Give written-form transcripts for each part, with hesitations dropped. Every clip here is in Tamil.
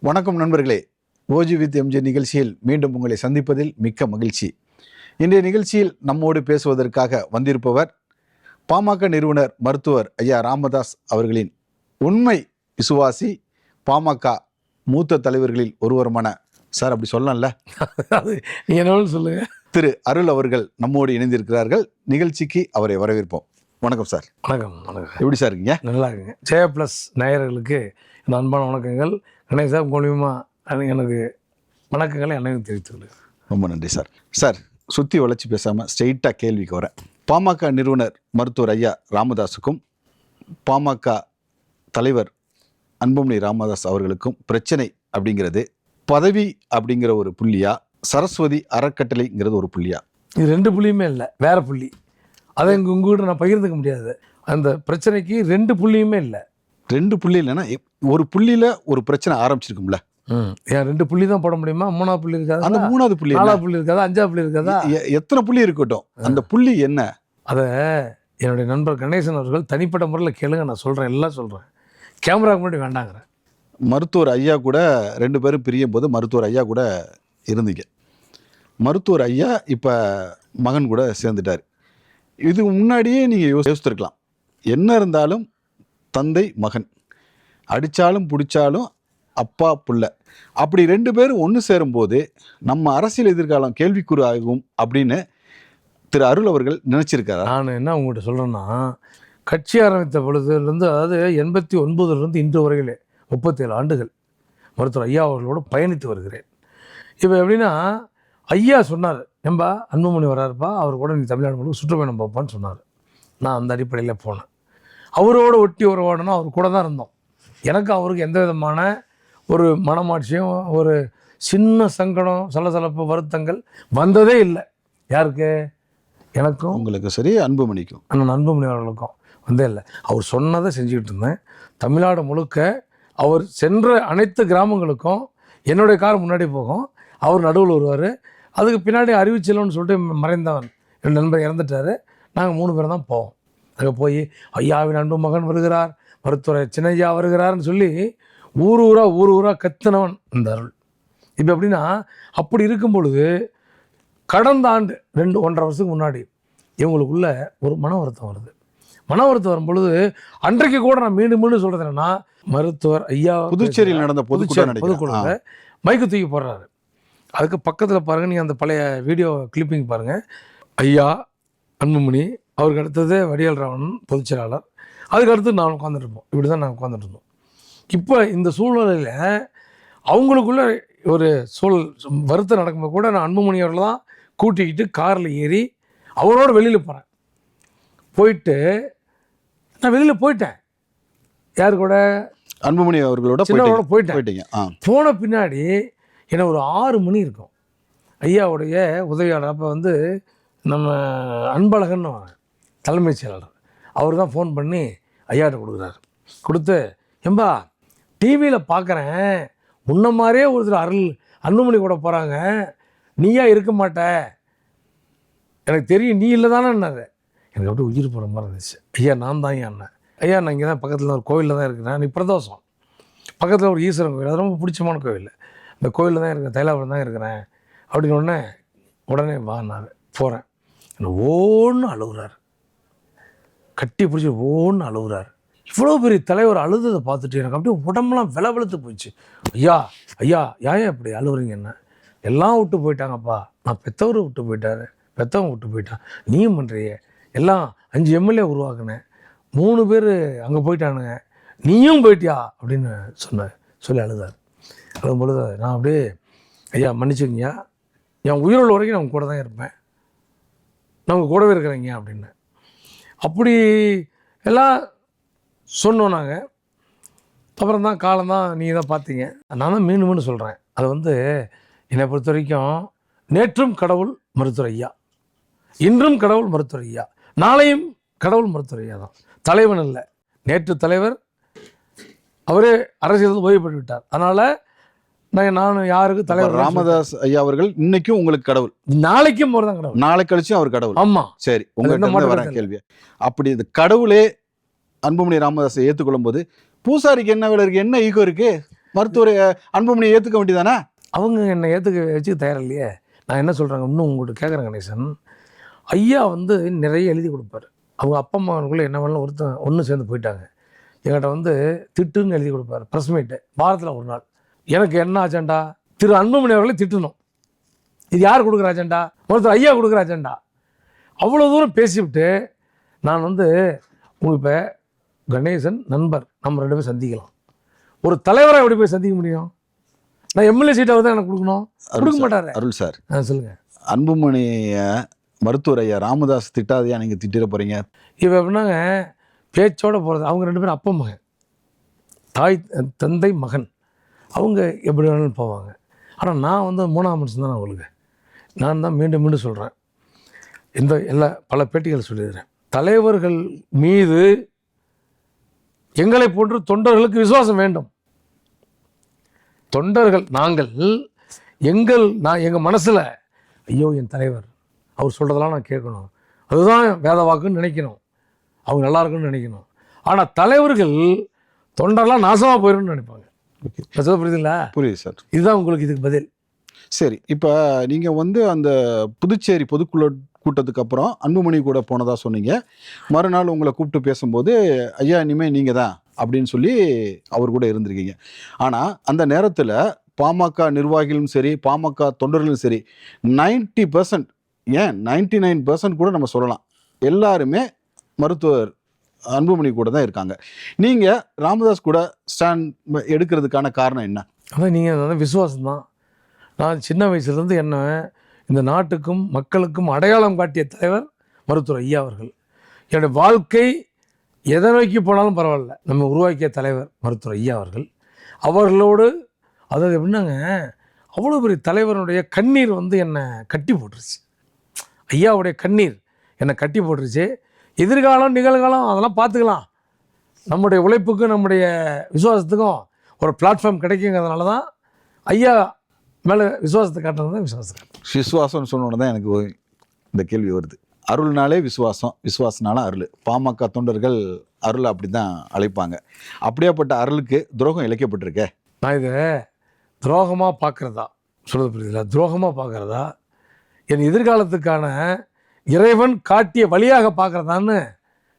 வணக்கம் நண்பர்களே. ஓஜி வித் எம்ஜி நிகழ்ச்சியில் மீண்டும் உங்களை சந்திப்பதில் மிக்க மகிழ்ச்சி. இன்றைய நிகழ்ச்சியில் நம்மோடு பேசுவதற்காக வந்திருப்பவர் பாமக நிறுவனர் மருத்துவர் ஐயா ராமதாஸ் அவர்களின் உண்மை விசுவாசி, பாமக மூத்த தலைவர்களில் ஒருவருமான சார், அப்படி சொல்லலாம்ல, அது நீங்கள் என்ன சொல்லுங்க, திரு அருள் அவர்கள் நம்மோடு இணைந்திருக்கிறார்கள். நிகழ்ச்சிக்கு அவரை வரவேற்போம். வணக்கம் சார். வணக்கம். வணக்கம். எப்படி சார் இருக்கீங்க? நல்லா இருக்குங்க. ஜெய ப்ளஸ் நேயர்களுக்கு என் அன்பான வணக்கங்கள். கணேஷ் சார் மூலியமாக எனக்கு வணக்கங்களை அனைவரும் தெரிவித்துள்ளேன். ரொம்ப நன்றி சார். சார், சுற்றி வளைச்சி பேசாமல் ஸ்ட்ரெயிட்டாக கேள்விக்கு வரேன். பாமக நிறுவனர் மருத்துவர் ஐயா ராமதாஸுக்கும் பாமக தலைவர் அன்புமணி ராமதாஸ் அவர்களுக்கும் பிரச்சனை அப்படிங்கிறது பதவி அப்படிங்கிற ஒரு புள்ளியா, சரஸ்வதி அறக்கட்டளைங்கிறது ஒரு புள்ளியா? இது ரெண்டு புள்ளியுமே இல்லை, வேற புள்ளி. அதை உங்ககிட்ட நான் பகிர்ந்துக்க முடியாது. அந்த பிரச்சனைக்கு ரெண்டு புள்ளியுமே இல்லை. ரெண்டு புள்ளி இல்லைன்னா ஒரு புள்ளியில் ஒரு பிரச்சனை ஆரம்பிச்சிருக்கும்ல. ஏன் ரெண்டு புள்ளி தான் போட முடியுமா? மூணாவது புள்ளி இருக்காது, அந்த மூணாவது புள்ளி, நாலாவது புள்ளி இருக்காதா, அஞ்சாவது புள்ளி இருக்காதா? எத்தனை புள்ளி இருக்கட்டும், அந்த புள்ளி என்ன? அதை என்னுடைய நண்பர் கணேசன் அவர்கள் தனிப்பட்ட முறையில் கேளுங்க, நான் சொல்கிறேன், எல்லாம் சொல்கிறேன். கேமராக்கு முன்னாடி வேண்டாங்கிறேன். மருத்துவர் ஐயா கூட ரெண்டு பேரும் பிரியும் போது மருத்துவர் ஐயா கூட இருந்தீங்க. மருத்துவர் ஐயா இப்போ மகன் கூட சேர்ந்துட்டார். இது முன்னாடியே நீங்கள் யோசித்துருக்கலாம். என்ன இருந்தாலும் தந்தை மகன், அடித்தாலும் பிடிச்சாலும் அப்பா புள்ள, அப்படி ரெண்டு பேரும் ஒன்று சேரும்போது நம்ம அரசியல் எதிர்காலம் கேள்விக்குறி ஆகும் அப்படின்னு திரு அருள் அவர்கள் நினச்சிருக்காரா? நான் என்ன உங்கள்கிட்ட சொல்கிறேன்னா, கட்சி ஆரம்பித்த பொழுதுலேருந்து, அதாவது 89 இன்று வரையிலே 37 ஆண்டுகள் மருத்துவர் ஐயா அவர்களோடு பயணித்து வருகிறேன். இப்போ எப்படின்னா, ஐயா சொன்னார், ஏம்பா அன்புமணி வராருப்பா, அவர் கூட நீ தமிழ்நாடு முழுக்க சுற்றுப்பயணம் பார்ப்பான்னு சொன்னார். நான் அந்த அடிப்படையில் போனேன். அவரோடு ஒட்டி உறவாடணும், அவர் கூட தான் இருந்தோம். எனக்கு அவருக்கு எந்த விதமான ஒரு மனமாட்சியும், ஒரு சின்ன சங்கடம், சலசலப்பு, வருத்தங்கள் வந்ததே இல்லை. யாருக்கு? எனக்கும், உங்களுக்கு சரி, அன்புமணிக்கும், அண்ணன் அன்புமணி அவர்களுக்கும் வந்தே இல்லை. அவர் சொன்னதை செஞ்சுக்கிட்டு இருந்தேன். தமிழ்நாடு முழுக்க அவர் சென்ற அனைத்து கிராமங்களுக்கும் என்னுடைய கார் முன்னாடி போகும், அவர் நடுவில் வருவார். அதுக்கு பின்னாடி அறிவிச்சலன்னு சொல்லிட்டு மறைந்தவன் என் நண்பர் இறந்துட்டார். நாங்கள் 3 பேர் தான் போவோம். அங்கே போய் ஐயாவின் அன்பு மகன் வருகிறார், மருத்துவர் சின்னையா வருகிறார்னு சொல்லி ஊர் ஊராக கத்தினவன் இந்த அருள். இப்போ எப்படின்னா, அப்படி இருக்கும் பொழுது கடந்த ஆண்டு 1.5 வருஷத்துக்கு முன்னாடி இவங்களுக்குள்ள ஒரு மன வருத்தம் வருது. மன வருத்தம் வரும் பொழுது அன்றைக்கு கூட நான் மீண்டும் சொல்கிறது என்னன்னா, மருத்துவர் ஐயா புதுச்சேரியில் நடந்த பொதுக்கூட மைக்கு தூக்கி போடுறாரு. அதுக்கு பக்கத்தில் பாருங்கள், நீங்கள் அந்த பழைய வீடியோ கிளிப்பிங் பாருங்கள். ஐயா அன்புமணி, அவருக்கு அடுத்தது வடிவேல் ராவணன் பொதுச்செயலாளர், அதுக்கு அடுத்து நான் உட்காந்துருப்போம். இப்படி தான் நாங்கள் உட்காந்துருந்தோம். இப்போ இந்த சூழ்நிலையில் அவங்களுக்குள்ள ஒரு வருத்தம் நடக்கும்போது கூட நான் அன்புமணி அவர்கள் தான் கூட்டிக்கிட்டு காரில் ஏறி அவரோட வெளியில் போகிறேன். நான் வெளியில் போயிட்டேன். யார் கூட? அன்புமணி அவர்களோட போயிட்டேன். போன பின்னாடி ஏன்னா ஒரு 6 மணி இருக்கும். ஐயாவுடைய உதவியாளர் அப்போ நம்ம அன்பழகன் தலைமைச் செயலாளர், அவர் தான் ஃபோன் பண்ணி ஐயாட்ட கொடுக்குறாரு. கொடுத்து, ஏம்பா டிவியில் பார்க்குறேன், உன்ன மாதிரியே ஒருத்தர் அன்புமணி கூட போகிறாங்க, நீயா இருக்க மாட்ட, எனக்கு தெரியும், நீ இல்லை தானேன்னாரு. எனக்கு அப்படியே உயிர் போகிற மாதிரி இருந்துச்சு. ஐயா நான் தான் அண்ணன். ஐயா நான் இங்கே தான் பக்கத்தில் ஒரு கோவிலில் தான் இருக்கிறேன், நீ பிரதோஷம் பக்கத்தில் ஒரு ஈஸ்வரன் கோவில், அது ரொம்ப பிடிச்சமான கோவில், இந்த கோவிலில் தான் இருக்கிறேன், தைலாபுரம் தான் இருக்கிறேன் அப்படின்னு உடனே வா, நான் போகிறேன். என்ன ஓன்னு அழுகுறாரு, கட்டி பிடிச்சி ஓன்னு அழுகுறாரு. இவ்வளோ பெரிய தலைவர் அழுததை பார்த்துட்டு எனக்கு அப்படியே உடம்புலாம் வெளுத்து போயிடுச்சு. ஐயா ஐயா ஏன் இப்படி அழுகுறீங்க? என்ன எல்லாம் விட்டு போயிட்டாங்கப்பா, நான் பெற்றவரை விட்டு போயிட்டாரு, பெற்றவங்க விட்டு போயிட்டான், நீயும் பண்ணுறிய, எல்லாம் 5 எம்எல்ஏ உருவாக்குனேன், 3 பேர் அங்கே போயிட்டானுங்க, நீயும் போயிட்டியா அப்படின்னு சொல்லி அழுதார். அழுகும் பொழுது நான் அப்படியே, ஐயா மன்னிச்சுக்கங்கய்யா, என் உயிரோட வரைக்கும் நான் கூட தான் இருப்பேன், நான் கூடவே இருக்கிறேங்க அப்படின்னு. அப்படி எல்லாம் சொன்னோம் நாங்கள். அப்புறம் தான் காலம்தான் நீங்கள் தான் பார்த்தீங்க. நான் தான் மீண்டும் சொல்கிறேன், அது என்னை பொறுத்த வரைக்கும் நேற்றும் கடவுள் மருத்துவர் ஐயா, இன்றும் கடவுள் மருத்துவர் ஐயா, நாளையும் கடவுள் மருத்துவர் ஐயா தான். தலைவன் இல்லை, நேற்று தலைவர், அவரே அரசியல் ஓய்வு பெற்று விட்டார். அதனால் நான் யாருக்கு தலைவர் ராமதாஸ் ஐயா அவர்கள் இன்னைக்கும் உங்களுக்கு கடவுள், நாளைக்கும் அவர் தான் கடவுள், நாளை கழிச்சும் அவர் கடவுள். ஆமா, சரி, உங்களுக்கு வர கேள்வி, அப்படி இந்த கடவுளே அன்புமணி ராமதாஸை ஏற்றுக்கொள்ளும் போது பூசாரிக்கு என்ன வேலை இருக்கு, என்ன ஈகோ இருக்கு? மருத்துவர் அன்புமணியை ஏற்றுக்க வேண்டியதானே? அவங்க என்னை ஏற்றுக்க வச்சு தயார் இல்லையே. நான் என்ன சொல்கிறேங்க, இன்னும் உங்கள்கிட்ட கேட்குறேன் கணேசன். ஐயா வந்து நிறைய எழுதி கொடுப்பாரு. அவங்க அப்பா அம்மாவுக்குள்ளே என்ன வேணாலும் ஒன்று சேர்ந்து போயிட்டாங்க. என்கிட்ட வந்து திட்டுன்னு எழுதி கொடுப்பாரு. ப்ரெஸ் மீட்டு வாரத்தில் ஒரு நாள். எனக்கு என்ன அஜெண்டா? திரு அன்புமணி அவர்களை திட்டணும். இது யார் கொடுக்குற அஜெண்டா? ஒருத்தர் ஐயா கொடுக்குற அஜெண்டா. அவ்வளோ தூரம் பேசிவிட்டு நான் வந்து இப்போ கணேசன் நண்பர், நம்ம 2 பேரும் சந்திக்கலாம். ஒரு தலைவரை எப்படி போய் சந்திக்க முடியும்? நான் எம்எல்ஏ சீட்டாக தான் எனக்கு கொடுக்கணும், கொடுக்க மாட்டாரு. அருள் சார், சொல்லுங்கள். அன்புமணியை மருத்துவர் ஐயா ராமதாஸ் திட்டாதையா நீங்கள் திட்டிட போகிறீங்க? இப்போ எப்படின்னாங்க, பேச்சோடு போகிறது. அவங்க 2 பேரும் அப்பா மகன், தாய் தந்தை மகன். அவங்க எப்படி வேணாலும் போவாங்க. ஆனால் நான் வந்து 3ஆம் மனுஷன் தான் அவங்களுக்கு. நான் தான் மீண்டும் மீண்டும் சொல்கிறேன், பல பேட்டிகள் சொல்லிடுறேன். தலைவர்கள் மீது எங்களை போன்று தொண்டர்களுக்கு விசுவாசம் வேண்டும். தொண்டர்கள் எங்கள் மனசில் ஐயோ என் தலைவர் அவர் சொல்கிறதெல்லாம் நான் கேட்கணும், அதுதான் வேத வாக்குன்னு நினைக்கணும், அவங்க நல்லா இருக்குன்னு நினைக்கணும். ஆனால் தலைவர்கள் தொண்டரெல்லாம் நாசமாக போயிடும்னு நினைப்பாங்க. புரியுதுங்களா? புரியுது சார். இதுதான் உங்களுக்கு இதுக்கு பதில். சரி, இப்போ நீங்கள் வந்து அந்த புதுச்சேரி பொதுக்குழு கூட்டத்துக்கு அப்புறம் அன்புமணி கூட போனதா சொன்னீங்க. மறுநாள் உங்களை கூப்பிட்டு பேசும்போது ஐயா இனிமேல் நீங்கள் தான் அப்படின்னு சொல்லி அவர் கூட இருந்திருக்கீங்க. ஆனால் அந்த நேரத்தில் பாமக நிர்வாகிகளும் சரி, பாமக தொண்டர்களும் சரி, 90% ஏன் 99% கூட நம்ம சொல்லலாம், எல்லாருமே மருத்துவர் அன்புமணி கூட தான் இருக்காங்க. நீங்கள் ராமதாஸ் கூட ஸ்டாண்ட் எடுக்கிறதுக்கான காரணம் என்ன? அதான் நீங்கள் விசுவாசம் தான். நான் சின்ன வயசுலேருந்து என்ன இந்த நாட்டுக்கும் மக்களுக்கும் அடையாளம் காட்டிய தலைவர் மருத்துவர் ஐயா அவர்கள். என்னுடைய வாழ்க்கை எதை நோக்கி போனாலும் பரவாயில்ல, நம்ம உருவாக்கிய தலைவர் மருத்துவர் ஐயா அவர்கள். அவர்களோடு அதாவது எப்படின்னாங்க, அவ்வளோ பெரிய தலைவருடைய கண்ணீர் வந்து என்னை கட்டி போட்டுருச்சு. ஐயாவுடைய கண்ணீர் என்னை கட்டி போட்டுருச்சு. எதிர்காலம் நிகழ்காலம் அதெல்லாம் பார்த்துக்கலாம். நம்முடைய உழைப்புக்கும் நம்முடைய விசுவாசத்துக்கும் ஒரு பிளாட்ஃபார்ம் கிடைக்குங்கிறதுனால தான் ஐயா மேலே விசுவாசத்தை காட்டுறது தான் விசுவாசம்னு சொன்னோன்னு தான் எனக்கு இந்த கேள்வி வருது. அருள்னாலே விசுவாசம், விசுவாசனால அருள். பாமக தொண்டர்கள் அருள் அப்படி தான் அழைப்பாங்க. அப்படியாப்பட்ட அருளுக்கு துரோகம் இழைக்கப்பட்டிருக்கே. நான் இதை துரோகமாக பார்க்குறதா சொல்கிறது புரியுதுல? துரோகமாக பார்க்குறதா, என் எதிர்காலத்துக்கான இறைவன் காட்டிய வழியாக பார்க்குறதான்னு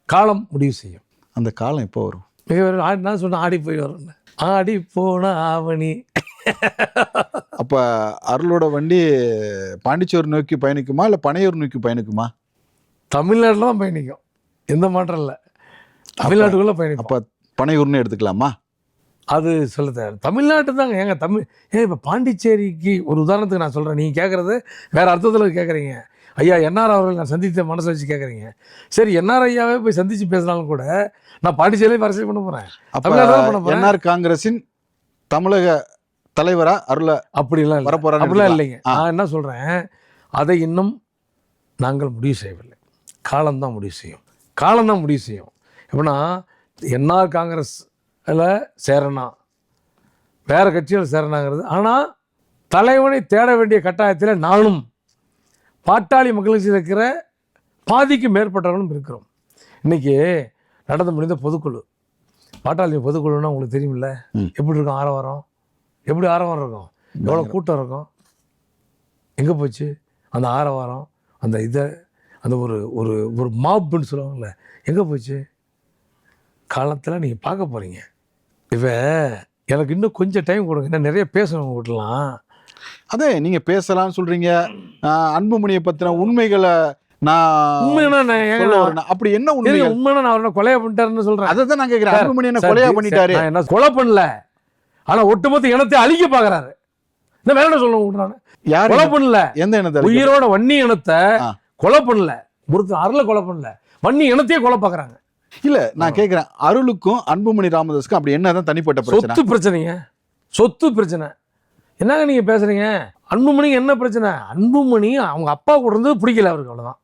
காலம் முடிவு செய்யும். அந்த காலம் எப்போ வரும்? நான் சொன்னேன் ஆடி போய் வரும்னு. ஆடி போன ஆவணி. அப்போ அருளோட வண்டி பாண்டிச்சேரி நோக்கி பயணிக்குமா இல்லை பனையூர் நோக்கி பயணிக்குமா? தமிழ்நாட்டில் தான் பயணிக்கும், எந்த மாற்றம் இல்லை. தமிழ்நாட்டுக்குள்ளே பயணிக்கும். அப்போ பனையூர்னு எடுத்துக்கலாமா? அது சொல்ல தேவை. தமிழ்நாட்டு தாங்க. இப்போ பாண்டிச்சேரிக்கு ஒரு உதாரணத்துக்கு நான் சொல்கிறேன், நீங்கள் கேட்குறது வேறு அர்த்தத்தில் கேட்குறீங்க. ஐயா என்ஆர் அவர்கள் நான் சந்தித்த மனசை வச்சு கேட்குறீங்க. சரி, என்ஆர் ஐயாவே போய் சந்தித்து பேசினாலும் கூட நான் பாண்டிச்சேரியிலே அரசியல் பண்ண போகிறேன். என்ஆர் காங்கிரஸின் தமிழக தலைவரா அருள அப்படிலாம் வரப்போறாங்க? அப்படிலாம் இல்லைங்க. நான் என்ன சொல்கிறேன், அதை இன்னும் நாங்கள் முடிவு செய்யவில்லை. காலம்தான் முடிவு செய்யும். காலம்தான் முடிவு செய்யும். எப்படின்னா, என்ஆர் காங்கிரஸில் சேரனா, வேறு கட்சியில் சேரனாங்கிறது. ஆனால் தலைவனை தேட வேண்டிய கட்டாயத்தில் நானும் பாட்டாளி மக்களுக்கு இருக்கிற பாதிக்கு மேற்பட்டவர்களும் இருக்கிறோம். இன்றைக்கி நடந்து முடிந்த பொதுக்குழு, பாட்டாளி பொதுக்குழுன்னா உங்களுக்கு தெரியுமில்ல, எப்படி இருக்கும் ஆரவாரம்? எப்படி ஆரவாரம் இருக்கும்? எவ்வளோ கூட்டம் இருக்கும்? எங்கே போச்சு அந்த ஆரவாரம்? அந்த அந்த ஒரு ஒரு ஒரு மாப்புன்னு சொல்லுவாங்கள்ல, எங்கே போச்சு? காலத்தில் நீங்கள் பார்க்க போகிறீங்க. இப்போ எனக்கு இன்னும் கொஞ்சம் டைம் கொடுங்க, இன்னும் நிறைய பேசணும் விட்டலாம். அதே நீங்கள் பேசலாம்னு சொல்கிறீங்க. அன்புமணியை பற்றின உண்மைகளை அப்படி என்ன உண்மையான நான் அவரை கொலையா பண்ணிட்டாருன்னு சொல்றேன். அதை தான் நான் கேட்கிறேன். அன்புமணி என்ன கொலையா பண்ணிட்டாரு? என்ன கொலை பண்ணல, ஆனா ஒட்டுமொத்த இனத்தை அழிக்க பாக்குறாரு. இந்த வேற என்ன சொல்லுவாங்க, யார் கொலை பண்ணல, எந்த இனத்தை? உயிரோட வன்னி இனத்தை கொலை பண்ணல, ஒருத்தர் அருளை கொலை பண்ணல, வன்னி இனத்தையே கொலை பாக்குறாங்க. இல்ல நான் கேட்கிறேன், அருளுக்கும் அன்புமணி ராமதாஸுக்கும் அப்படி என்னதான் தனிப்பட்ட பிரச்சனை? சொத்து பிரச்சனைங்க, சொத்து பிரச்சனை. என்னங்க நீங்க பேசுறீங்க? அன்புமணிக்கு என்ன பிரச்சனை? அன்புமணி அவங்க அப்பா கூட இருந்து பிடிக்கல அவருக்கு, அவ்வளவுதான்.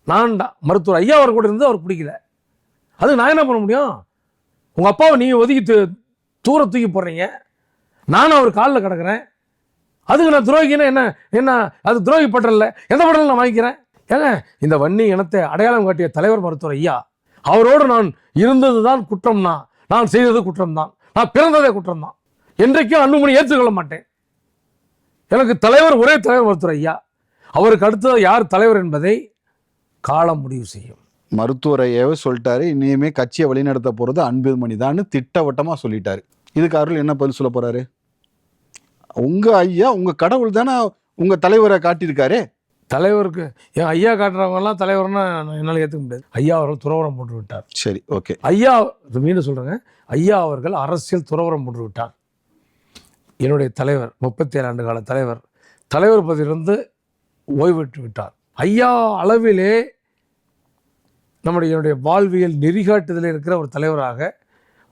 நான் மருத்துவர் ஐயா அவர் கூட இருந்து அவர் பிடிக்கல. அது நான் என்ன பண்ண முடியும்? உங்கள் அப்பாவை நீங்கள் ஒதுக்கி தூர தூக்கி போடுறீங்க, நானும் அவர் காலில் கிடக்கிறேன். அதுக்கு நான் துரோகின்னா என்ன? என்ன அது துரோகி பட்டல? எந்த பட்டல நான் வாங்கிக்கிறேன்? ஏங்க, இந்த வன்னி இனத்தை அடையாளம் காட்டிய தலைவர் மருத்துவர் ஐயா, அவரோடு நான் இருந்தது தான் குற்றம்னா, நான் செய்தது குற்றம் தான், நான் பிறந்ததே குற்றம் தான். என்றைக்கும் அன்புமணி ஏற்றுக்கொள்ள மாட்டேன். எனக்கு தலைவர் ஒரே தலைவர் மருத்துவர் ஐயா. அவருக்கு அடுத்தது யார் தலைவர் என்பதை காலம் முடிவு செய்யும். மருத்துவர் ஐயாவே சொல்லிட்டாரு, இனிமே கட்சியை வழிநடத்த போறது அன்புமணி தான் திட்டவட்டமா சொல்லிட்டாரு. இதுக்கு அருள் என்ன பதில் சொல்ல போறாரு? உங்க ஐயா உங்க கடவுள் தானே உங்க தலைவரை காட்டியிருக்காரு. தலைவருக்கு என் ஐயா காட்டுறவங்க எல்லாம் தலைவர்னா என்னால் ஏற்றுக்க முடியாது. ஐயா அவர்கள் துறவரம் போட்டு விட்டார். சரி, ஓகே. ஐயா மீண்டும் சொல்றேங்க, ஐயா அவர்கள் அரசியல் துறவரம் போட்டு விட்டார். என்னுடைய தலைவர் 37 ஆண்டு கால தலைவர் பதவியிலிருந்து ஓய்வு பெற்று விட்டார். ஐயா அளவிலே என்னுடைய வாழ்வியல் நெறிகாட்டுதலில் இருக்கிற ஒரு தலைவராக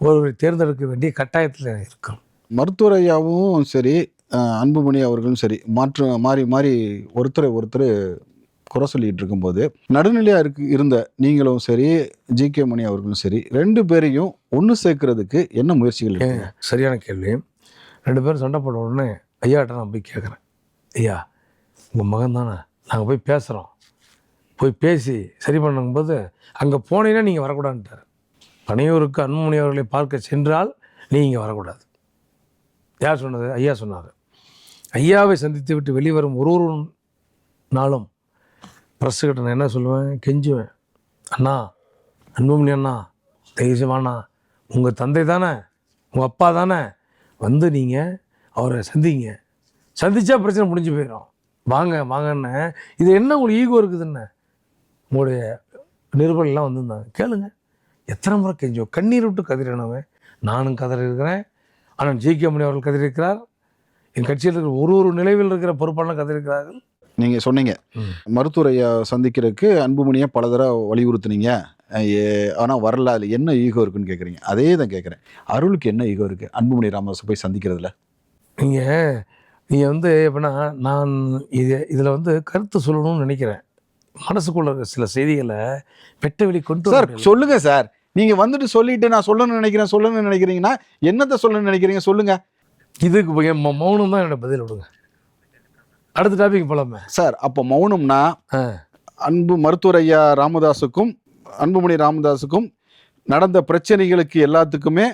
ஒருவரை தேர்ந்தெடுக்க வேண்டிய கட்டாயத்தில் இருக்கிறோம். மருத்துவர் ஐயாவும் சரி, அன்புமணி அவர்களும் சரி, மாறி ஒருத்தரை குறை சொல்லிட்டு இருக்கும்போது நடுநிலையா இருந்த நீங்களும் சரி, ஜி.கே. மணி அவர்களும் சரி, 2 பேரையும் ஒன்று சேர்க்கறதுக்கு என்ன முயற்சிகள் இருக்குங்க? சரியான கேள்வி. 2 பேரும் சண்டை போட உடனே ஐயாட்ட நான் போய் கேட்குறேன், ஐயா உங்கள் மகன் தானே, நாங்கள் போய் பேசுகிறோம், போய் பேசி சரி பண்ணும்போது அங்கே போனீங்கன்னா நீங்கள் வரக்கூடாதுன்ட்டார். பனையூருக்கு அன்புமணி அவர்களை பார்க்க சென்றால் நீ இங்கே வரக்கூடாது. யார் சொன்னது? ஐயா சொன்னார். ஐயாவை சந்தித்து விட்டு வெளிவரும் ஒரு நாளும் ப்ரெஸ்ஸுக்கிட்ட நான் என்ன சொல்லுவேன், கெஞ்சுவேன், அண்ணா அன்புமணி அண்ணா தேசியமாண்ணா, உங்கள் தந்தை தானே, உங்கள் அப்பா தானே, வந்து நீங்கள் அவரை சந்தித்தா பிரச்சனை முடிஞ்சு போயிடும், வாங்கன்னு. இது என்ன உங்களுக்கு ஈகோ இருக்குதுன்னு உங்களுடைய நிருபர்கள்லாம் வந்திருந்தாங்க, கேளுங்க. எத்தனை முறை கெஞ்சோ, கண்ணீர் விட்டு கதிரினவன். நானும் கதறி இருக்கிறேன், ஆனால் ஜி.கே. மணி அவர்கள் கதறியிருக்கிறார். என் கட்சியில் இருக்கிற ஒரு நிலைவில் இருக்கிற பொறுப்பான கதறியிருக்கிறார்கள். நீங்கள் சொன்னீங்க மருத்துவர் ஐயா சந்திக்கிறதுக்கு அன்புமணியை பல தடவை வலியுறுத்துனீங்க, ஆனால் வரல, அதில் என்ன ஈகோ இருக்குன்னு கேட்குறீங்க. அதே தான் கேட்குறேன், அருளுக்கு என்ன ஈகோ இருக்குது அன்புமணி ராமதாஸை போய் சந்திக்கிறதுல? நீங்கள் வந்து எப்படின்னா, நான் இதில் வந்து கருத்து சொல்லணும்னு நினைக்கிறேன். மனசுக்குள்ள சில செய்திகளை வெட்ட வெளி கொண்டு சார் சொல்லுங்க சார். நீங்கள் வந்துட்டு சொல்லிட்டு நான் சொல்லணும்னு நினைக்கிறீங்கன்னா என்னத்தை சொல்லணும்னு நினைக்கிறீங்க சொல்லுங்க. இதுக்கு மௌனம் தான் என்னோட பதில். விடுங்க, அடுத்த டாபிக் போலாமே சார். அப்போ மௌனம்னா மருத்துவர் ஐயா ராமதாஸுக்கும் அன்புமணி ராமதாஸுக்கும் நடந்த பிரச்சனைகளுக்கு எல்லாத்துக்குமே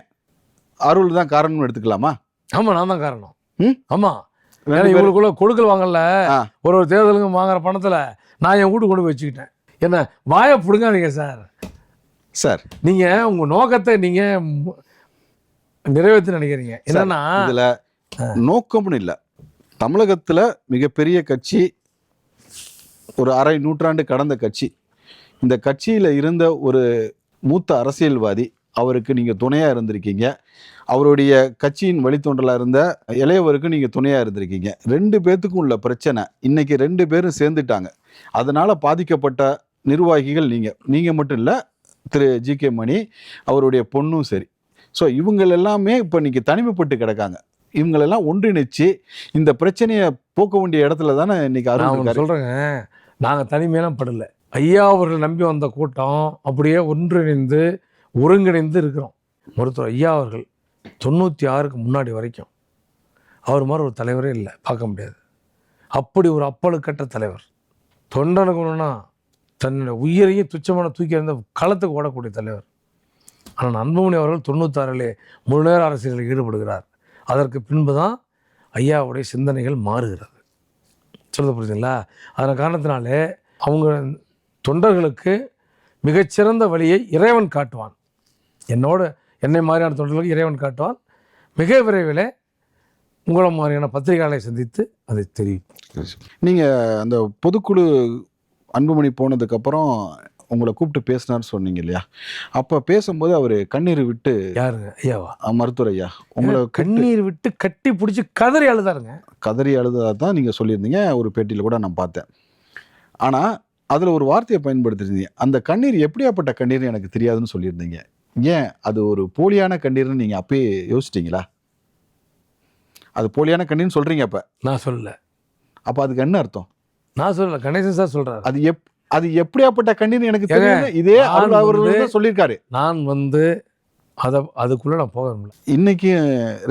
அருள் தான் காரணம்னு எடுத்துக்கலாமா? ஆமாம், நான் தான் காரணம். ஆமாம், இவங்களுக்குள்ள கொடுக்கல் வாங்கல, ஒரு தேர்தலுக்கு வாங்குற பணத்தில் நான் என் வீட்டு கொண்டு போய் வச்சுக்கிட்டேன். என்ன வாயை பிடுங்காதீங்க சார். நீங்கள் உங்கள் நோக்கத்தை நீங்கள் நிறைவேற்றி நினைக்கிறீங்க. என்னன்னா இதில் நோக்கம்னு இல்லை. தமிழகத்தில் மிகப்பெரிய கட்சி, ஒரு அரை நூற்றாண்டு கடந்த கட்சி. இந்த கட்சியில் இருந்த ஒரு மூத்த அரசியல்வாதி, அவருக்கு நீங்கள் துணையாக இருந்திருக்கீங்க. அவருடைய கட்சியின் வழித்தோன்றலாக இருந்த இளையவருக்கு நீங்கள் துணையாக இருந்திருக்கீங்க. 2 பேர்த்துக்கும் உள்ள பிரச்சனை இன்னைக்கு 2 பேரும் சேர்ந்துட்டாங்க. அதனால் பாதிக்கப்பட்ட நிர்வாகிகள் நீங்கள் மட்டும் இல்லை, திரு ஜி.கே. மணி அவருடைய பொண்ணும் சரி. ஸோ இவங்கள் எல்லாமே இப்போ இன்னைக்கு தனிமைப்பட்டு கிடக்காங்க. இவங்களெல்லாம் ஒன்றிணைச்சு இந்த பிரச்சனையை போக்க வேண்டிய இடத்துல தானே இன்னைக்கு அருள் சொல்கிறேங்க. நாங்கள் தனிமையெல்லாம் படலை. ஐயா அவர்கள் நம்பி வந்த கூட்டம் அப்படியே ஒருங்கிணைந்து இருக்கிறோம். மருத்துவர் ஐயா அவர்கள் 96க்கு முன்னாடி வரைக்கும் அவர் மாதிரி ஒரு தலைவரே இல்லை, பார்க்க முடியாது. அப்படி ஒரு அப்பழுக்கற்ற தலைவர். தொண்டனுக்கு ஒன்றுனா தன்னுடைய உயிரையும் துச்சமான தூக்கி இருந்த களத்துக்கு ஓடக்கூடிய தலைவர். ஆனால் அன்புமணி அவர்கள் 96லே முழு நேர அரசியலில் ஈடுபடுகிறார். அதற்கு பின்பு தான் ஐயாவுடைய சிந்தனைகள் மாறுகிறது. சொல்ல புரியுதுங்களா? அதன் காரணத்தினாலே அவங்க தொண்டர்களுக்கு மிகச்சிறந்த வழியை இறைவன் காட்டுவான். என்னை மாதிரியான தொண்டர்களுக்கு இறைவன் காட்டுவான். மிக விரைவில் உங்களை மாதிரியான பத்திரிகையாளரை சந்தித்து அதை தெரிவிப்போம். நீங்கள் அந்த பொதுக்குழு அன்புமணி போனதுக்கப்புறம் உங்களை கூப்பிட்டு பேசினார்னு சொன்னீங்க இல்லையா? அப்போ பேசும்போது அவர் கண்ணீர் விட்டு, யாருங்க? ஐயாவா? மருத்துவர் ஐயா உங்களை கண்ணீர் விட்டு கட்டி பிடிச்சி கதறி அழுதாருங்க. கதறி அழுதா தான் நீங்கள் சொல்லியிருந்தீங்க, ஒரு பேட்டியில் கூட நான் பார்த்தேன். ஆனால் அதில் ஒரு வார்த்தையை பயன்படுத்திருந்தீங்க, அந்த கண்ணீர் எப்படியாப்பட்ட கண்ணீர்னு எனக்கு தெரியாதுன்னு சொல்லியிருந்தீங்க. ஏன் அது ஒரு போலியான கண்ணீர்னு நீங்கள் அப்பயே யோசிச்சிட்டிங்களா? அது போலியான கண்ணீர்னு சொல்கிறீங்க. அப்போ நான் சொல்லலை. அப்போ அதுக்கு என்ன அர்த்தம்? நான் சொல்லலை, கணேசன் சார் சொல்கிறார். அது எப்படியாப்பட்ட கண்ணீர் எனக்கு தெரியும். இதே அவர்கள் சொல்லியிருக்காரு. நான் அதுக்குள்ளே நான் போக முடியல. இன்னைக்கு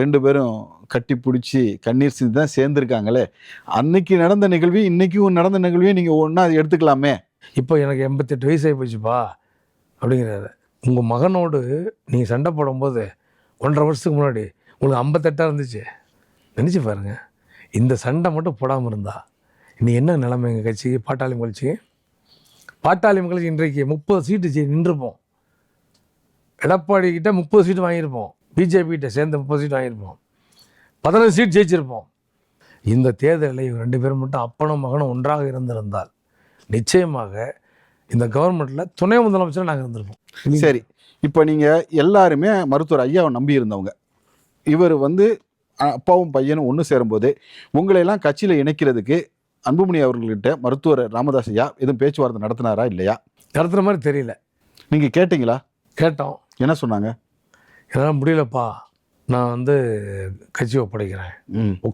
2 பேரும் கட்டி பிடிச்சி கண்ணீர் சிந்தி தான் சேர்ந்துருக்காங்களே. அன்னைக்கு நடந்த நிகழ்வு இன்னைக்கும் நடந்த நிகழ்வையும் நீங்கள் ஒன்றா எடுத்துக்கலாமே. இப்போ எனக்கு 88 வயசு ஆகி போச்சுப்பா அப்படிங்கிறாரு. உங்கள் மகனோடு நீங்கள் சண்டை போடும்போது 1.5 வருஷத்துக்கு முன்னாடி உங்களுக்கு 58 இருந்துச்சு. நினச்சி பாருங்க, இந்த சண்டை மட்டும் போடாமல் இருந்தா இனி என்ன நிலைமை எங்கள் கட்சிக்கு, பாட்டாளி கட்சிக்கு? பாட்டாளி கட்சி இன்றைக்கு 30 சீட்டு நின்றுப்போம். எடப்பாடி கிட்ட 30 சீட்டு வாங்கியிருப்போம், பிஜேபி கிட்ட சேர்ந்து 30 சீட்டு வாங்கியிருப்போம், 15 சீட் ஜெயிச்சிருப்போம். இந்த தேர்தலில் இவங்க 2 பேரும் மட்டும் அப்பனும் மகனும் ஒன்றாக இருந்திருந்தால் நிச்சயமாக இந்த கவர்மெண்ட்டில் துணை முதலமைச்சராக நாங்கள் இருந்திருப்போம். சரி, இப்போ நீங்கள் எல்லாருமே மருத்துவர் ஐயாவை நம்பி இருந்தவங்க. இவர் வந்து அப்பாவும் பையனும் ஒன்று சேரும்போது உங்களையெல்லாம் கட்சியில் இணைக்கிறதுக்கு அன்புமணி அவர்கள்கிட்ட மருத்துவர் ராமதாஸ் ஐயா எதுவும் பேச்சுவார்த்தை நடத்தினாரா இல்லையா? நடத்துகிற மாதிரி தெரியல. நீங்கள் கேட்டிங்களா? கேட்டோம். என்ன சொன்னாங்க? என்னால் முடியலப்பா, நான் வந்து கட்சி ஒப்படைக்கிறேன்.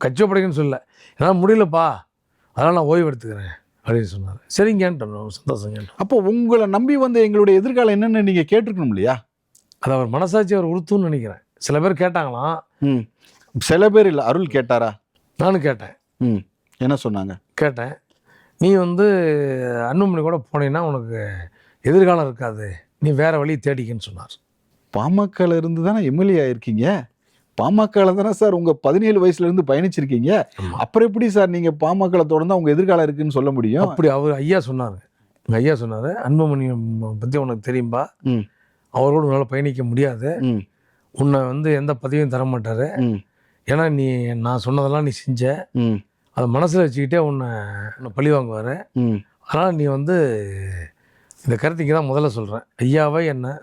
கட்சி ஒப்படைக்கிறேன்னு சொல்லல, என்னால் முடியலப்பா, அதனால் நான் ஓய்வு எடுத்துக்கிறேன் அப்படின்னு சொன்னார். சரிங்கன்ட்டோம், சந்தோஷம் கேட்டோம். அப்போ உங்களை நம்பி வந்த எங்களுடைய எதிர்காலம் என்னென்னு நீங்கள் கேட்டிருக்கணும் இல்லையா? அது அவர் மனசாட்சி அவர் உறுத்துன்னு நினைக்கிறேன். சில பேர் கேட்டாங்களாம். சில பேர் இல்லை, அருள் கேட்டாரா? நானும் கேட்டேன். என்ன சொன்னாங்க? கேட்டேன், நீ வந்து அன்புமணி கூட போனீங்கன்னா உனக்கு எதிர்காலம் இருக்காது, நீ வேற வழி தேடிக்கன்னு சொன்னார். பாமகல இருந்து தானே எம்எல்ஏ ஆயிருக்கீங்க, பாமகல தானே சார் உங்க 17 வயசுல இருந்து பயணிச்சிருக்கீங்க. அப்புறம் எப்படி சார் நீங்க பாமகல தொடர்ந்து அவங்க எதிர்காலம் இருக்குன்னு சொல்ல முடியும்? அப்படி அவர் ஐயா சொன்னார். எங்கள் ஐயா சொன்னார், அன்புமணி பற்றி உனக்கு தெரியும்பா, அவரோடு உன்னால் பயணிக்க முடியாது, உன்னை வந்து எந்த பதவியும் தர மாட்டார், ஏன்னா நீ நான் சொன்னதெல்லாம் நீ செஞ்ச, அதை மனசில் வச்சுக்கிட்டே உன்னை பழி வாங்குவார், அதனால் நீ வந்து இந்த கருத்துக்கு தான் முதல்ல சொல்கிறேன், ஐயாவை என்ன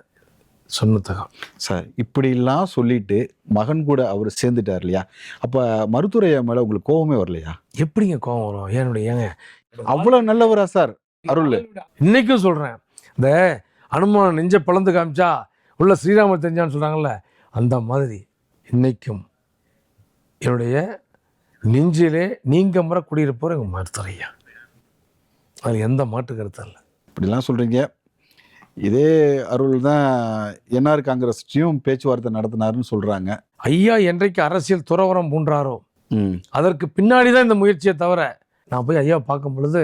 சொன்னதுக்கா சார் இப்படிலாம் சொல்லிட்டு மகன் கூட அவர் சேர்ந்துட்டார் இல்லையா? அப்போ மருத்துவரையா மேலே உங்களுக்கு கோபமே வரலையா? எப்படிங்க கோபம் வரும்? ஏங்க அவ்வளோ நல்லவரா சார் அருள்? இன்னைக்கும் சொல்கிறேன், இந்த அனுமானம் நெஞ்ச பிளந்து காமிச்சா உள்ள ஸ்ரீராமர் தெரிஞ்சான்னு சொல்கிறாங்கல்ல, அந்த மாதிரி இன்னைக்கும் என்னுடைய நெஞ்சிலே நீங்க முறை குடியிருப்போர் எங்கள் மருத்துவரையா. அது எந்த மாற்று கருத்தும் இல்லை. இப்படிலாம் சொல்கிறீங்க. இதே அருள் தான் என்ஆர் காங்கிரஸ்டையும் பேச்சுவார்த்தை நடத்தினாருன்னு சொல்கிறாங்க. ஐயா என்றைக்கு அரசியல் துறவரம் பூன்றாரோ அதற்கு பின்னாடி தான் இந்த முயற்சியை தவிர, நான் போய் ஐயா பார்க்கும் பொழுது,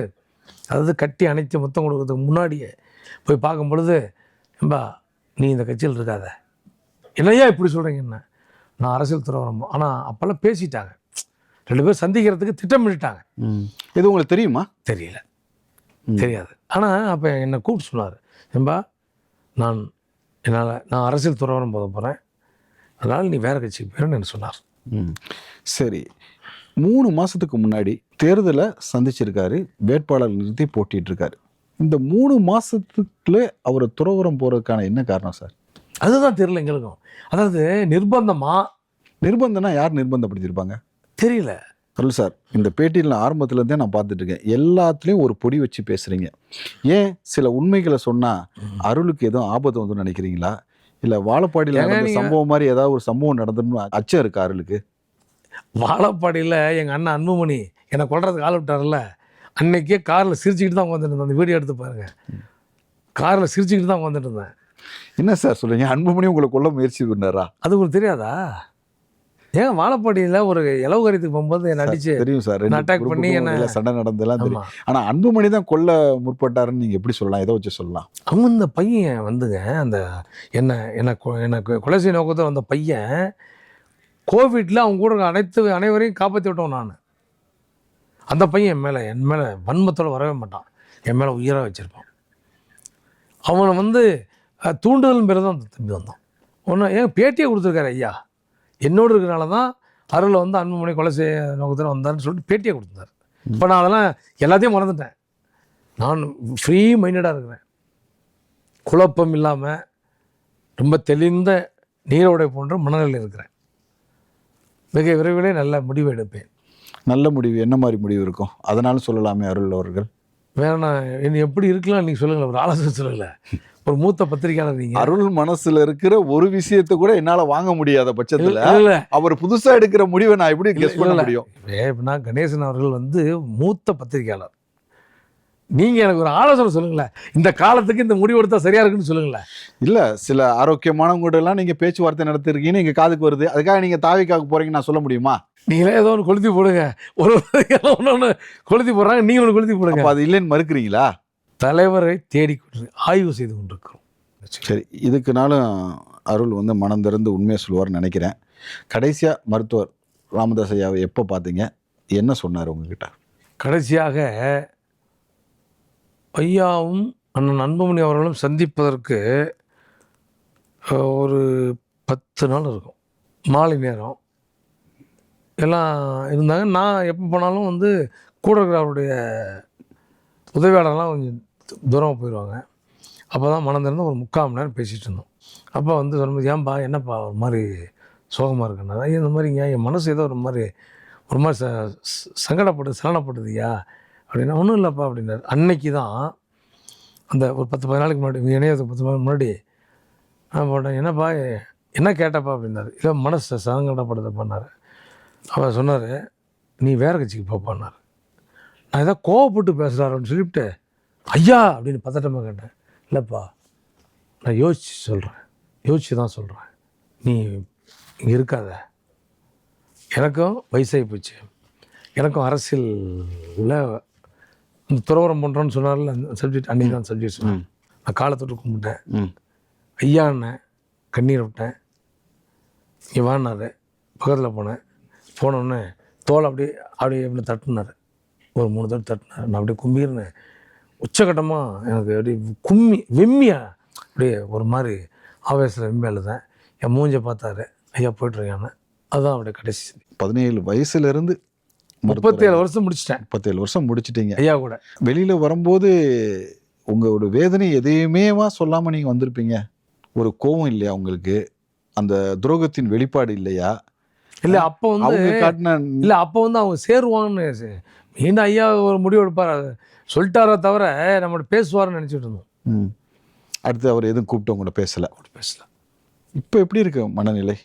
அதாவது கட்டி அணைத்து முத்தம் கொடுக்கறதுக்கு முன்னாடியே போய் பார்க்கும் பொழுது, ஏம்பா நீ இந்த கட்சியில் இருக்காத, என்னையா இப்படி சொல்கிறீங்க, என்ன நான் அரசியல் துறவரம். ஆனால் அப்போல்லாம் பேசிட்டாங்க, 2 பேர் சந்திக்கிறதுக்கு திட்டமிட்டாங்க. இது உங்களுக்கு தெரியுமா? தெரியல, தெரியாது. ஆனால் அப்போ என்னை கூப்பிட்டு சொன்னார், ஏம்பா நான் அரசியல் துறவரம் போக போகிறேன், அதனால் நீ வேறு கட்சிக்கு போயிடுன்னு என்ன சொன்னார். சரி, 3 மாதத்துக்கு முன்னாடி தேர்தலை சந்திச்சிருக்காரு, வேட்பாளர் நிறுத்தி போட்டிட்டு இருக்காரு. இந்த 3 மாதத்துக்குள்ளே அவர் துறவரம் போகிறதுக்கான என்ன காரணம் சார்? அதுதான் தெரியல எங்களுக்கும். அதாவது நிர்பந்தம்னா யார் நிர்பந்தப்படுத்தியிருப்பாங்க தெரியல. அருள் சார், இந்த பேட்டியில் நான் ஆரம்பத்துலேருந்தே நான் பார்த்துட்டு இருக்கேன், எல்லாத்துலேயும் ஒரு பொடி வச்சு பேசுகிறீங்க. ஏன் சில உண்மைகளை சொன்னால் அருளுக்கு எதுவும் ஆபத்து வந்து நினைக்கிறீங்களா? இல்லை வாழப்பாடியில் நடந்த சம்பவம் மாதிரி ஏதாவது ஒரு சம்பவம் நடந்ததுன்னு அச்சம் இருக்கா அருளுக்கு? வாழப்பாடியில் எங்கள் அண்ணன் அன்புமணி என்னை கொள்றதுக்கு ஆள் விட்டார்ல, அன்னைக்கே காரில் சிரிச்சுக்கிட்டு தான் உட்காந்துட்டு இருந்தேன். அந்த வீடியோ எடுத்து பாருங்க, காரில் சிரிச்சுக்கிட்டு தான் உட்காந்துட்டு இருந்தேன். என்ன சார் சொல்கிறீங்க? அன்புமணி உங்களை கொல்ல முயற்சி பண்ணாரா? அது உங்களுக்கு தெரியாதா? ஏன் வாழப்பாடியில் ஒரு இலவகரியத்துக்கு போகும்போது என்னை அடிச்சு தெரியும் சார், அட்டாக் பண்ணி என்ன சண்டை நடந்தெல்லாம் தெரியும். ஆனால் அன்புமணி தான் கொல்ல முற்பட்டாருன்னு நீங்கள் எப்படி சொல்லலாம்? எதை வச்சு சொல்லலாம்? அவன் இந்த பையன் வந்துங்க, அந்த என்ன கொலை செய்ய நோக்கத்தில் வந்த பையன் கோவிட்ல அவங்க கூட அனைவரையும் காப்பாற்றி விட்டோம். நான் அந்த பையன் என் மேலே வன்மத்தோடு வரவே மாட்டான், என் மேலே உயிராக வச்சுருப்பான். அவனை வந்து தூண்டுதல் பேர் தான் அந்த தம்பி வந்தான். ஒன்று ஏன் பேட்டியை கொடுத்துருக்காரு ஐயா, என்னோடு இருக்கிறனால தான் அருளை வந்து அன்புமணி கொலை செய்ய நோக்கத்தில் வந்தார்னு சொல்லிட்டு பேட்டியை கொடுத்தாரு. இப்போ நான் அதெல்லாம் எல்லாத்தையும் மறந்துட்டேன். நான் ஃப்ரீ மைண்டடாக இருக்கிறேன், குழப்பம் இல்லாமல் ரொம்ப தெளிந்த நீரோடை போன்ற மனநிலையில் இருக்கிறேன். மிக விரைவிலே நல்ல முடிவு எடுப்பேன். நல்ல முடிவு என்ன மாதிரி முடிவு இருக்கும்? அதனால சொல்லலாமே அருள் அவர்கள். வேற நான் என்ன எப்படி இருக்கலாம் நீங்கள் சொல்லுங்களேன், ஒரு ஆலோசனை சொல்லுங்களேன். ஒரு மூத்த பத்திரிகையாளர் நீங்க. அருள் மனசுல இருக்கிற ஒரு விஷயத்தை கூட என்னால வாங்க முடியாத பட்சத்துல அவர் புதுசா எடுக்கிற முடிவை நான் எப்படி கெஸ் பண்ண முடியும்? நான் கணேசன் அவர்கள் வந்து மூத்த பத்திரிகையாளர், நீங்க எனக்கு ஒரு ஆலோசனை சொல்லுங்களேன், இந்த காலத்துக்கு இந்த முடிவு எடுத்தா சரியா இருக்குன்னு சொல்லுங்களேன். இல்ல சில ஆரோக்கியமானவங்க கூட எல்லாம் நீங்க பேச்சுவார்த்தை நடத்திருக்கீங்கன்னு எங்க காதுக்கு வருது, அதுக்காக நீங்க தாவிக்காக போறீங்க நான் சொல்ல முடியுமா? நீங்களே ஏதோ ஒன்று கொளுத்தி போடுங்க, ஒன்று கொளுத்தி போடுறாங்க, நீங்க ஒன்று கொளுத்தி போடுங்க. அது இல்லைன்னு மறுக்கிறீங்களா? தலைவரை தேடிக்கொண்டு ஆய்வு செய்து கொண்டிருக்கிறோம். சரி, இதுக்குனாலும் அருள் வந்து மனம் திறந்து உண்மையை சொல்லுவார்னு நினைக்கிறேன். கடைசியாக மருத்துவர் ராமதாஸ் ஐயாவை எப்போ பார்த்தீங்க, என்ன சொன்னார் உங்ககிட்ட? கடைசியாக ஐயாவும் அண்ணன் அன்புமணி அவர்களும் சந்திப்பதற்கு ஒரு 10 நாள் இருக்கும். மாலை நேரம் எல்லாம் இருந்தாங்க. நான் எப்போ போனாலும் வந்து கூட இருக்கிற அவருடைய உதவியாளர்லாம் கொஞ்சம் தூரமாக போயிடுவாங்க. அப்போ தான் மனம் திறந்து ஒரு 3/4 மணி நேரம் பேசிகிட்டு இருந்தோம். அப்போ வந்து சொல்லும்போது, ஏன்பா என்னப்பா ஒரு மாதிரி சோகமாக இருக்குன்னா, இந்த மாதிரிங்க என் மனசு ஏதோ ஒரு மாதிரி சலனப்படுதுயா அப்படின்னா. ஒன்றும் இல்லைப்பா அப்படின்னாரு. அன்னைக்கு தான் அந்த ஒரு 10-15 நாளைக்கு முன்னாடி இணையத்துக்கு 10 நாளைக்கு முன்னாடி நான் போட்டேன், என்னப்பா என்ன கேட்டப்பா அப்படின்னாரு. இல்லை மனசு சங்கடப்படுதுப்பான்னாரு. அவர் சொன்னார், நீ வேறு கட்சிக்கு போப்பான்னாரு. நான் ஏதாவது கோவப்பட்டு பேசுகிறாருன்னு சொல்லிவிட்டு ஐயா அப்படின்னு பதட்டமாக கேட்டேன். இல்லைப்பா நான் யோசிச்சு தான் சொல்கிறேன், நீ இங்கே இருக்காத, எனக்கும் வயசாகி போச்சு, எனக்கும் அரசியலில் இந்த துறவரம் பண்ணுறோன்னு சொன்னார்ல, அந்த சப்ஜெக்ட் அன்றைக்கி தான் சப்ஜெக்ட் சொன்னேன். நான் காலத்தொட்டு கும்பிட்டேன், ஐயான்னு கண்ணீர் விட்டேன். இங்கே வாங்கினார், பக்கத்தில் போனோடனே தோலை அப்படியே எப்படி தட்டினார், ஒரு 3 தடவை தட்டினார். நான் அப்படியே கும்பிடுனேன். உச்சகட்டமாக எனக்கு அப்படியே வெம்மியா அப்படியே ஒரு மாதிரி ஆவேசத்தில் வெம்பி அழுதேன். என் மூஞ்சை பார்த்தாரு, ஐயா போய்ட்டுருக்கான்னு. அதுதான் அப்படியே கடைசி. 17 வயசுலேருந்து 37 வருஷம் முடிச்சிட்டேன். 37 வருஷம் முடிச்சிட்டிங்க ஐயா கூட. வெளியில் வரும்போது உங்களோட வேதனை எதையுமேவா சொல்லாமல் நீங்கள் வந்திருப்பீங்க? ஒரு கோபம் இல்லையா உங்களுக்கு? அந்த துரோகத்தின் வெளிப்பாடு இல்லையா? இல்லை அப்போ வந்து அவங்க காட்டின அப்போ வந்து அவங்க சேருவாங்கன்னு மீண்டும் ஐயா ஒரு முடிவு எடுப்பார், சொல்லிட்டாரோ தவிர நம்மளோட பேசுவார்னு நினச்சிட்டு இருந்தோம். அடுத்து அவர் எதுவும் கூப்பிட்டு உங்களோட பேசல. இப்போ எப்படி இருக்கு மனநிலை?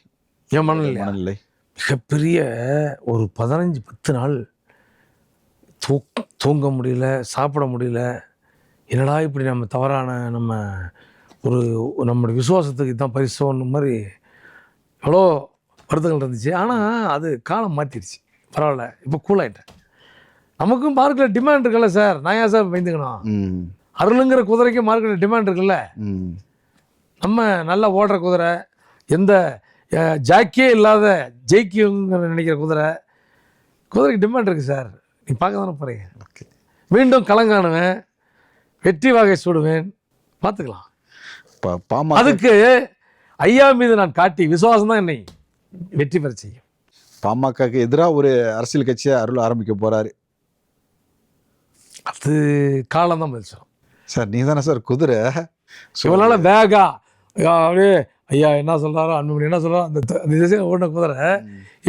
என் மனநிலை மிகப்பெரிய ஒரு 15-10 நாள் தூங்க முடியல, சாப்பிட முடியல. என்னடா இப்படி நம்ம தவறான நம்மளுடைய விசுவாசத்துக்கு இதுதான் பரிசோன்னு மாதிரி எவ்வளோ வருத்தங்கள் இருந்துச்சு. ஆனால் அது காலம் மாற்றிடுச்சு, பரவாயில்ல, இப்போ கூலாயிட்டேன். நமக்கும் மார்க்கெட்டில் டிமாண்ட் இருக்குல்ல சார், நான் ஏன் சார் பயந்துக்கணும்? அருளுங்கிற குதிரைக்கு மார்க்கெட்டில் டிமாண்ட் இருக்குல்ல. நம்ம நல்லா ஓடுற குதிரை, எந்த ஜாக்கியே இல்லாத ஜெயிக்குங்கிற நினைக்கிற குதிரைக்கு டிமாண்ட் இருக்குது சார். நீ பார்க்க தானே போகிறீங்க. மீண்டும் கலங்கானுவேன், வெற்றி வாகை சூடுவேன், பார்த்துக்கலாம். அதுக்கு ஐயா மீது நான் காட்டி விசுவாசம் தான் என்னை வெற்றி பெற செய்யும். பாமகக்கு எதிராக ஒரு அரசியல் கட்சியை அருள் ஆரம்பிக்க போறாரு. அது காலம் தான் பதிச்சோம் சார். நீ தானே சார் குதிரை? இவனால வேகா அப்படியே ஐயா என்ன சொல்றாரோ, அன்புமணி என்ன சொல்றாரோ, அந்த திசையில் ஓடின குதிரை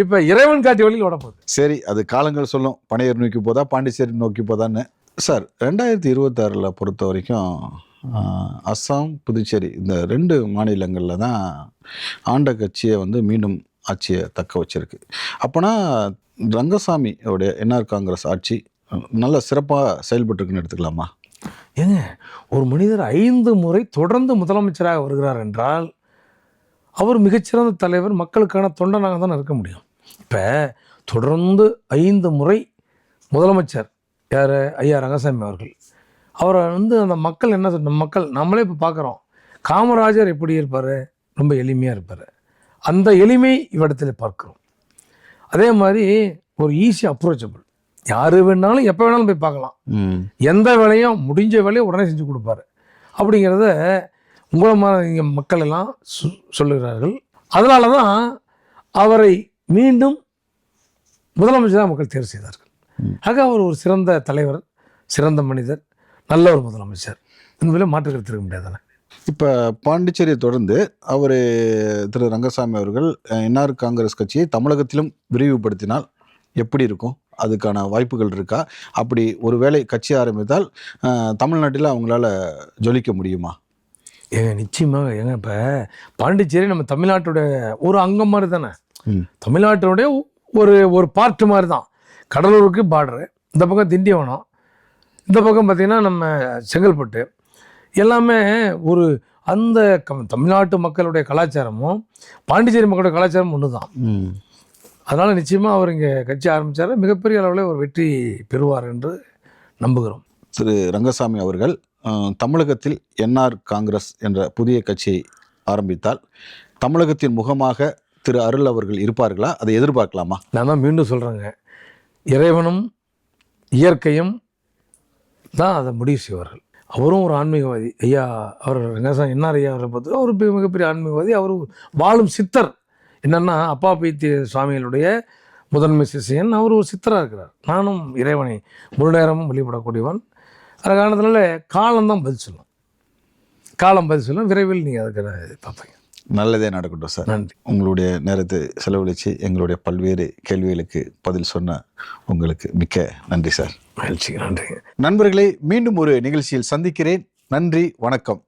இப்போ இறைவன் காட்டி வழியில் ஓட போகுது. சரி, அது காலங்கள் சொல்லும், பனையூர் நோக்கி போதா பாண்டிச்சேரி நோக்கி போதான்னு. சார் 2026 பொறுத்த வரைக்கும் அஸ்ஸாம், புதுச்சேரி இந்த 2 மாநிலங்களில் தான் ஆண்ட கட்சியை வந்து மீண்டும் ஆட்சியை தக்க வச்சிருக்கு. அப்போனா ரங்கசாமியோடைய என்ஆர் காங்கிரஸ் ஆட்சி நல்ல சிறப்பாக செயல்பட்டுருக்குன்னு எடுத்துக்கலாமா? ஏங்க, ஒரு மனிதர் 5 முறை தொடர்ந்து முதலமைச்சராக வருகிறார் என்றால் அவர் மிகச்சிறந்த தலைவர், மக்களுக்கான தொண்டனாக தான் இருக்க முடியும். இப்போ தொடர்ந்து 5 முறை முதலமைச்சர் யார்? ஐயா ரங்கசாமி அவர்கள். அவரை வந்து அந்த மக்கள் என்ன சொல்ற, மக்கள் நம்மளே இப்போ பார்க்குறோம். காமராஜர் எப்படி இருப்பார்? ரொம்ப எளிமையாக இருப்பார். அந்த எளிமை இவ்விடத்தில் பார்க்குறோம். அதே மாதிரி ஒரு ஈஸி அப்ரோச்சபிள், யார் வேணாலும் எப்போ வேணாலும் போய் பார்க்கலாம். எந்த வேலையும் முடிஞ்ச வேலையை உடனே செஞ்சு கொடுப்பாரு. அப்படிங்கிறத உங்களமான மக்கள் எல்லாம் சொல்லுகிறார்கள். அதனால தான் அவரை மீண்டும் முதலமைச்சராக மக்கள் தேர்வு செய்தார்கள். ஆக அவர் ஒரு சிறந்த தலைவர், சிறந்த மனிதர், நல்ல ஒரு முதலமைச்சர் என்பதில் மாற்று கருத்து இருக்க முடியாதானே. இப்போ பாண்டிச்சேரியை தொடர்ந்து அவர் திரு ரங்கசாமி அவர்கள் என்ஆர் காங்கிரஸ் கட்சியை தமிழகத்திலும் விரிவுபடுத்தினால் எப்படி இருக்கும்? அதுக்கான வாய்ப்புகள் இருக்கா? அப்படி ஒரு வேளை கட்சி ஆரம்பித்தால் தமிழ்நாட்டில் அவங்களால ஜொலிக்க முடியுமா? ஏங்க நிச்சயமாக. ஏங்க இப்போ பாண்டிச்சேரி நம்ம தமிழ்நாட்டுடைய ஒரு அங்கம் மாதிரி தானே, தமிழ்நாட்டுடைய ஒரு பார்ட்டு மாதிரி தான். கடலூருக்கு பார்டரு, இந்த பக்கம் திண்டிவனம், இந்த பக்கம் பார்த்திங்கன்னா நம்ம செங்கல்பட்டு, எல்லாமே ஒரு அந்த தமிழ்நாட்டு மக்களுடைய கலாச்சாரமும் பாண்டிச்சேரி மக்களுடைய கலாச்சாரமும் ஒன்று தான். அதனால் நிச்சயமாக அவர் இங்கே கட்சி ஆரம்பித்தார், மிகப்பெரிய அளவில் ஒரு வெற்றி பெறுவார் என்று நம்புகிறோம். திரு ரங்கசாமி அவர்கள் தமிழகத்தில் என்ஆர் காங்கிரஸ் என்ற புதிய கட்சியை ஆரம்பித்தால் தமிழகத்தின் முகமாக திரு அருள் அவர்கள் இருப்பார்களா? அதை எதிர்பார்க்கலாமா? நான் தான் மீண்டும் சொல்கிறேங்க, இறைவனும் இயற்கையும் தான் அதை முடிவு செய்வார்கள். அவரும் ஒரு ஆன்மீகவாதி. ஐயா அவர் என்ஆர் ஐயா அவரை பார்த்து அவர் மிகப்பெரிய ஆன்மீகவாதி. அவர் வாழும் சித்தர். என்னென்னா அப்பா பைத்திய சுவாமிகளுடைய முதன்மை சிஷியன். அவர் ஒரு சித்தராக இருக்கிறார். நானும் இறைவனை முழு நேரமும் வழிபடக்கூடியவன். அந்த காரணத்தினால காலம்தான் பதில் சொல்லும். காலம் பதில் சொல்லும். விரைவில் நீங்கள் அதுக்கு பார்ப்பீங்க. நல்லதே நடக்கட்டும் சார். நன்றி. உங்களுடைய நேரத்தை செலவழித்து எங்களுடைய பல்வேறு கேள்விகளுக்கு பதில் சொன்ன உங்களுக்கு மிக்க நன்றி சார். மகிழ்ச்சி. நன்றி நண்பர்களை மீண்டும் ஒரு நிகழ்ச்சியில் சந்திக்கிறேன். நன்றி, வணக்கம்.